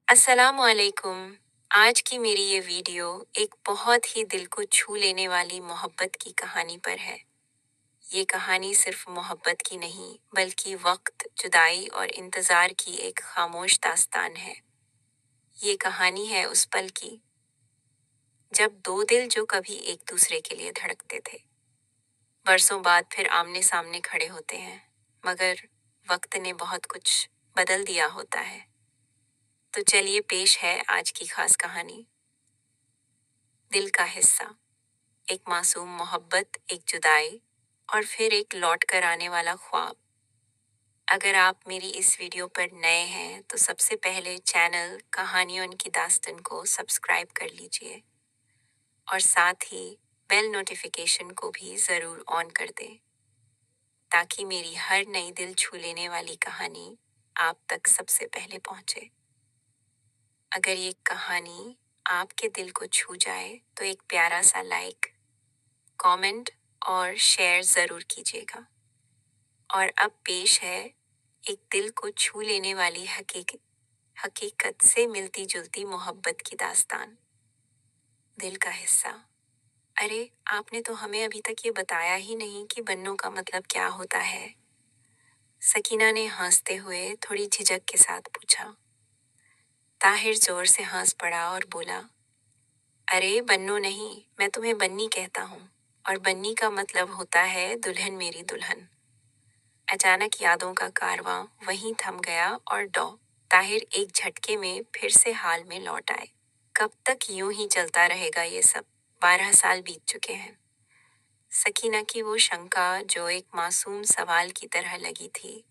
अस्सलाम वालेकुम। आज की मेरी ये वीडियो एक बहुत ही दिल को छू लेने वाली मोहब्बत की कहानी पर है। ये कहानी सिर्फ मोहब्बत की नहीं, बल्कि वक्त, जुदाई और इंतज़ार की एक खामोश दास्तान है। ये कहानी है उस पल की, जब दो दिल जो कभी एक दूसरे के लिए धड़कते थे, बरसों बाद फिर आमने सामने खड़े होते हैं, मगर वक्त ने बहुत कुछ बदल दिया होता है। तो चलिए पेश है आज की खास कहानी, दिल का हिस्सा। एक मासूम मोहब्बत, एक जुदाई और फिर एक लौट कर आने वाला ख्वाब। अगर आप मेरी इस वीडियो पर नए हैं तो सबसे पहले चैनल कहानियों की दास्तान को सब्सक्राइब कर लीजिए और साथ ही बेल नोटिफिकेशन को भी ज़रूर ऑन कर दें, ताकि मेरी हर नई दिल छू लेने वाली कहानी आप तक सबसे पहले पहुंचे। अगर ये कहानी आपके दिल को छू जाए तो एक प्यारा सा लाइक, कमेंट और शेयर ज़रूर कीजिएगा। और अब पेश है एक दिल को छू लेने वाली हकीकत से मिलती जुलती मोहब्बत की दास्तान, दिल का हिस्सा। अरे, आपने तो हमें अभी तक ये बताया ही नहीं कि बन्नों का मतलब क्या होता है। सकीना ने हंसते हुए थोड़ी झिझक के साथ पूछा। ताहिर जोर से हंस पड़ा और बोला, अरे बन्नो नहीं, मैं तुम्हें बन्नी कहता हूँ, और बन्नी का मतलब होता है दुल्हन मेरी दुल्हन। अचानक यादों का कारवां वहीं थम गया और ताहिर एक झटके में फिर से हाल में लौट आए। कब तक यूं ही चलता रहेगा ये सब? 12 साल बीत चुके हैं। सकीना की वो शंका जो एक मासूम सवाल की तरह लगी थी,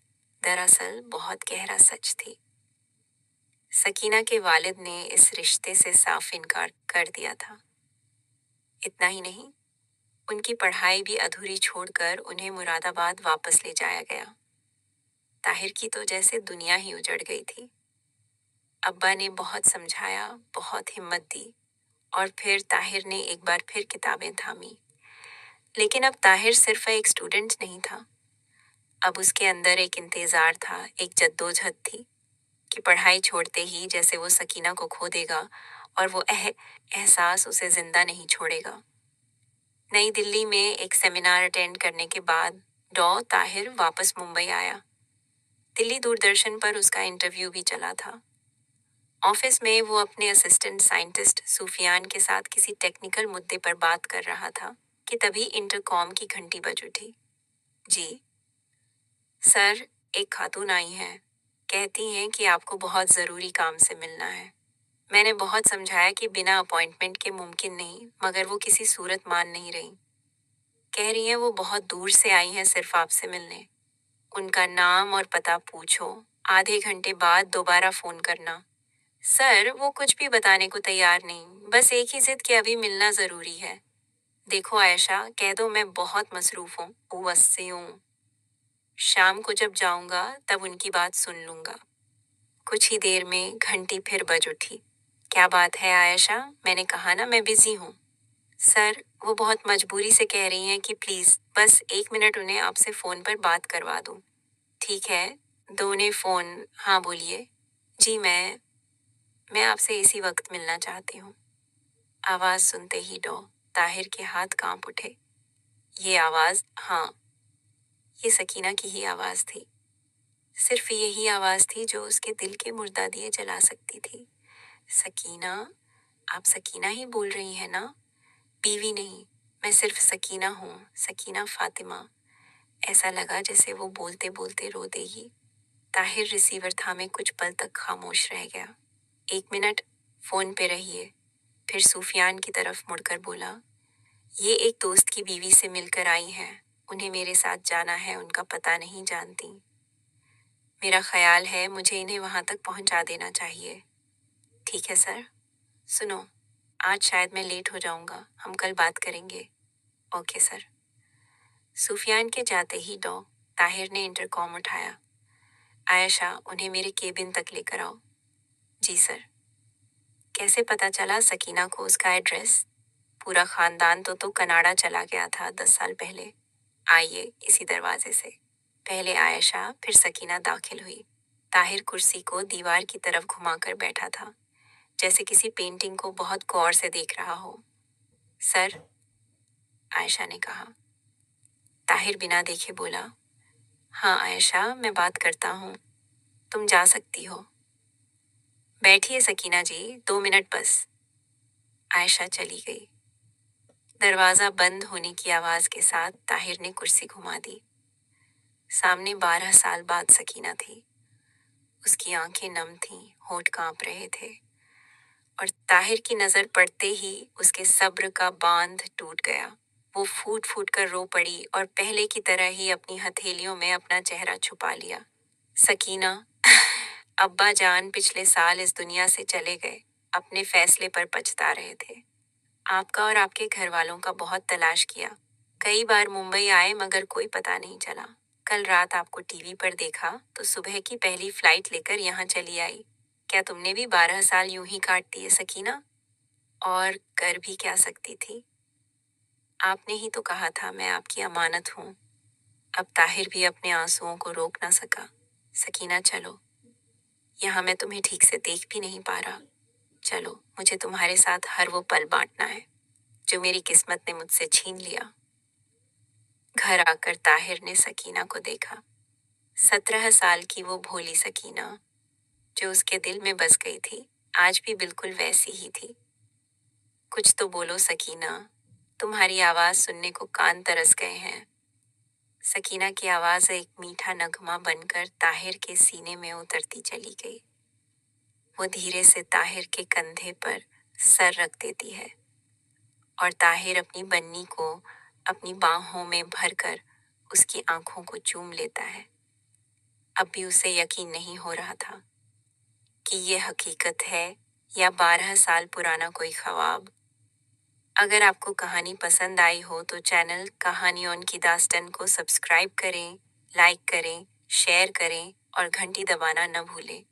दरअसल बहुत गहरा सच थी। सकीना के वालिद ने इस रिश्ते से साफ इनकार कर दिया था। इतना ही नहीं, उनकी पढ़ाई भी अधूरी छोड़कर उन्हें मुरादाबाद वापस ले जाया गया। ताहिर की तो जैसे दुनिया ही उजड़ गई थी। अब्बा ने बहुत समझाया, बहुत हिम्मत दी, और फिर ताहिर ने एक बार फिर किताबें थामी। लेकिन अब ताहिर सिर्फ एक स्टूडेंट नहीं था। अब उसके अंदर एक इंतजार था, एक जद्दोजहद थी कि पढ़ाई छोड़ते ही जैसे वो सकीना को खो देगा और वो एहसास उसे जिंदा नहीं छोड़ेगा। नई दिल्ली में एक सेमिनार अटेंड करने के बाद ताहिर वापस मुंबई आया। दिल्ली दूरदर्शन पर उसका इंटरव्यू भी चला था। ऑफिस में वो अपने असिस्टेंट साइंटिस्ट सूफियान के साथ किसी टेक्निकल मुद्दे पर बात कर रहा था कि तभी इंटरकॉम की घंटी बज उठी। जी सर, एक खातून आई हैं, कहती हैं कि आपको बहुत ज़रूरी काम से मिलना है। मैंने बहुत समझाया कि बिना अपॉइंटमेंट के मुमकिन नहीं, मगर वो किसी सूरत मान नहीं रही। कह रही हैं वो बहुत दूर से आई हैं सिर्फ आपसे मिलने। उनका नाम और पता पूछो, आधे घंटे बाद दोबारा फ़ोन करना। सर, वो कुछ भी बताने को तैयार नहीं, बस एक ही जिद कि अभी मिलना जरूरी है। देखो आयशा, कह दो मैं बहुत मसरूफ हूँ, वस्सी हूँ। शाम को जब जाऊंगा तब उनकी बात सुन लूंगा। कुछ ही देर में घंटी फिर बज उठी। क्या बात है आयशा? मैंने कहा ना मैं बिजी हूँ। सर, वो बहुत मजबूरी से कह रही हैं कि प्लीज बस 1 मिनट उन्हें आपसे फोन पर बात करवा दूं। ठीक है, दो ने फोन। हाँ बोलिए। जी मैं आपसे इसी वक्त मिलना चाहती हूँ। आवाज सुनते ही ताहिर के हाथ कांप उठे। ये आवाज, हाँ, ये सकीना की ही आवाज थी। सिर्फ यही आवाज थी जो उसके दिल के मुर्दा दिए जला सकती थी। सकीना, आप सकीना ही बोल रही हैं ना? बीवी नहीं, मैं सिर्फ सकीना हूँ, सकीना फातिमा। ऐसा लगा जैसे वो बोलते बोलते रो देगी। ताहिर रिसीवर थामे कुछ पल तक खामोश रह गया। 1 मिनट, फोन पे रहिए। फिर सूफियान की तरफ मुड़कर बोला, ये एक दोस्त की बीवी से मिलकर आई हैं, उन्हें मेरे साथ जाना है, उनका पता नहीं जानती। मेरा ख्याल है मुझे इन्हें वहां तक पहुंचा देना चाहिए। ठीक है सर। सुनो, आज शायद मैं लेट हो जाऊंगा, हम कल बात करेंगे। Okay sir. सूफियान के जाते ही ताहिर ने इंटरकॉम उठाया। आयशा, उन्हें मेरे केबिन तक लेकर आओ। जी सर। कैसे पता चला सकीना को उसका एड्रेस? पूरा खानदान तो कनाडा चला गया था 10 साल पहले। आइए, इसी दरवाजे से। पहले आयशा, फिर सकीना दाखिल हुई। ताहिर कुर्सी को दीवार की तरफ घुमा कर बैठा था, जैसे किसी पेंटिंग को बहुत गौर से देख रहा हो। सर, आयशा ने कहा। ताहिर बिना देखे बोला, हाँ आयशा, मैं बात करता हूँ, तुम जा सकती हो। बैठिए सकीना जी, 2 मिनट बस। आयशा चली गई। दरवाजा बंद होने की आवाज के साथ ताहिर ने कुर्सी घुमा दी। सामने 12 साल बाद सकीना थी। उसकी आंखें नम थीं, होठ कांप रहे थे, और ताहिर की नजर पड़ते ही उसके सब्र का बांध टूट गया। वो फूट फूट कर रो पड़ी और पहले की तरह ही अपनी हथेलियों में अपना चेहरा छुपा लिया। सकीना, अब्बा जान पिछले साल इस दुनिया से चले गए, अपने फैसले पर पछता रहे थे। आपका और आपके घर वालों का बहुत तलाश किया, कई बार मुंबई आए मगर कोई पता नहीं चला। कल रात आपको टीवी पर देखा तो सुबह की पहली फ्लाइट लेकर यहाँ चली आई। क्या तुमने भी 12 साल यूं ही काट दिए सकीना? और कर भी क्या सकती थी? आपने ही तो कहा था मैं आपकी अमानत हूँ। अब ताहिर भी अपने आंसुओं को रोक ना सका। सकीना चलो, यहाँ मैं तुम्हें ठीक से देख भी नहीं पा रहा। चलो, मुझे तुम्हारे साथ हर वो पल बांटना है जो मेरी किस्मत ने मुझसे छीन लिया। घर आकर ताहिर ने सकीना को देखा। 17 साल की वो भोली सकीना जो उसके दिल में बस गई थी, आज भी बिल्कुल वैसी ही थी। कुछ तो बोलो सकीना, तुम्हारी आवाज सुनने को कान तरस गए हैं। सकीना की आवाज एक मीठा नगमा बनकर ताहिर के सीने में उतरती चली गई। वो धीरे से ताहिर के कंधे पर सर रख देती है और ताहिर अपनी बन्नी को अपनी बाहों में भरकर उसकी आंखों को चूम लेता है। अब भी उसे यकीन नहीं हो रहा था कि ये हकीकत है या 12 साल पुराना कोई ख्वाब। अगर आपको कहानी पसंद आई हो तो चैनल कहानी ऑन की दास्तान को सब्सक्राइब करें, लाइक करें, शेयर करें और घंटी दबाना न भूलें।